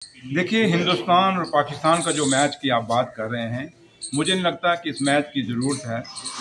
देखिए, हिंदुस्तान और पाकिस्तान का जो मैच की आप बात कर रहे हैं, मुझे नहीं लगता कि इस मैच की ज़रूरत है।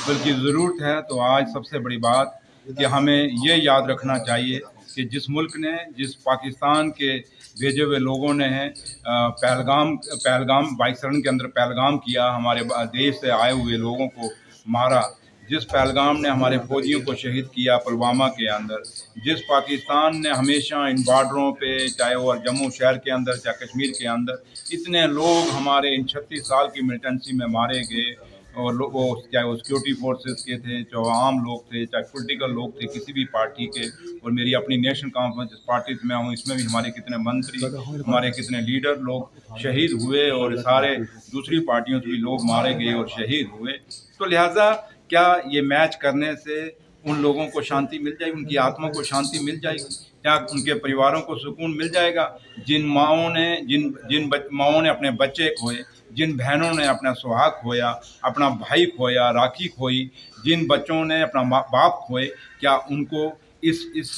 बल्कि ज़रूरत है तो आज सबसे बड़ी बात कि हमें ये याद रखना चाहिए कि जिस मुल्क ने, जिस पाकिस्तान के भेजे हुए लोगों ने हैं पहलगाम पहलगाम बाइसरण के अंदर पहलगाम किया, हमारे देश से आए हुए लोगों को मारा, जिस पहलगाम ने हमारे फौजियों को शहीद किया पुलवामा के अंदर, जिस पाकिस्तान ने हमेशा इन बॉर्डरों पे, चाहे वो जम्मू शहर के अंदर चाहे कश्मीर के अंदर, इतने लोग हमारे इन 36 साल की मिलिटेंसी में मारे गए। और वो चाहे वो सिक्योरिटी फोर्सेस के थे, चाहे आम लोग थे, चाहे पॉलिटिकल लोग थे किसी भी पार्टी के। और मेरी अपनी नेशनल कॉन्फ्रेंस जिस पार्टी से मैं हूँ, इसमें भी हमारे कितने मंत्री, हमारे कितने लीडर लोग शहीद हुए और सारे दूसरी पार्टियों से भी लोग मारे गए और शहीद हुए। तो लिहाजा क्या ये मैच करने से उन लोगों को शांति मिल जाएगी, उनकी आत्मा को शांति मिल जाएगी, क्या उनके परिवारों को सुकून मिल जाएगा? जिन माओं ने माओं ने अपने बच्चे खोए, जिन बहनों ने अपना सुहाग खोया, अपना भाई खोया, राखी खोई, जिन बच्चों ने अपना बाप खोए, क्या उनको इस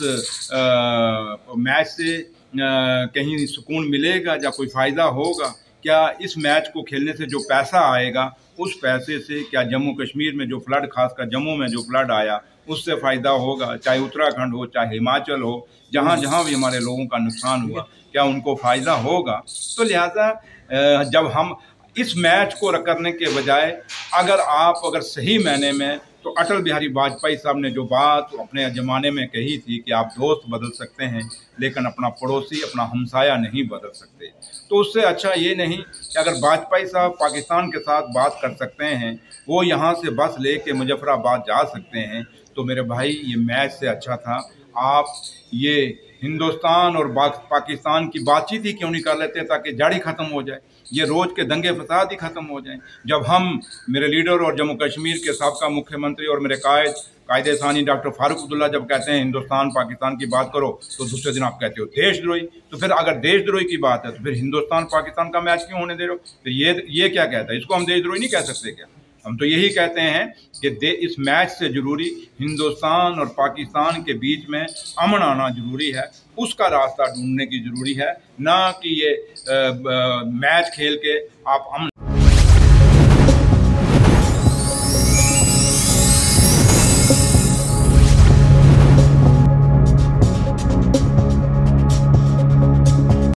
मैच से कहीं सुकून मिलेगा या कोई फ़ायदा होगा? क्या इस मैच को खेलने से जो पैसा आएगा, उस पैसे से क्या जम्मू कश्मीर में जो फ्लड, खासकर जम्मू में जो फ्लड आया, उससे फ़ायदा होगा? चाहे उत्तराखंड हो, चाहे हिमाचल हो, जहाँ जहाँ भी हमारे लोगों का नुकसान हुआ, क्या उनको फ़ायदा होगा? तो लिहाजा जब हम इस मैच को करने के बजाय अगर सही मायने में, तो अटल बिहारी वाजपेयी साहब ने जो बात अपने ज़माने में कही थी कि आप दोस्त बदल सकते हैं लेकिन अपना पड़ोसी, अपना हमसाया नहीं बदल सकते। तो उससे अच्छा ये नहीं कि अगर वाजपेयी साहब पाकिस्तान के साथ बात कर सकते हैं, वो यहाँ से बस लेके मुजफ्फराबाद जा सकते हैं, तो मेरे भाई ये मैच से अच्छा था आप ये हिंदुस्तान और पाकिस्तान की बातचीत ही क्यों नहीं कर लेते ताकि जड़ ही ख़त्म हो जाए, ये रोज़ के दंगे फसाद ही ख़त्म हो जाएं। जब हम, मेरे लीडर और जम्मू कश्मीर के साबका मुख्यमंत्री और मेरे कायदे सानी डॉक्टर फारूक अब्दुल्ला जब कहते हैं हिंदुस्तान पाकिस्तान की बात करो, तो दूसरे दिन आप कहते हो देशद्रोही। तो फिर अगर देशद्रोही की बात है तो फिर हिंदुस्तान पाकिस्तान का मैच क्यों होने दे रहे हो? फिर ये क्या कहता है? इसको हम देशद्रोही नहीं कह सकते क्या? हम तो यही कहते हैं कि इस मैच से ज़रूरी हिंदुस्तान और पाकिस्तान के बीच में अमन आना ज़रूरी है, उसका रास्ता ढूंढने की ज़रूरी है, ना कि ये मैच खेल के आप अमन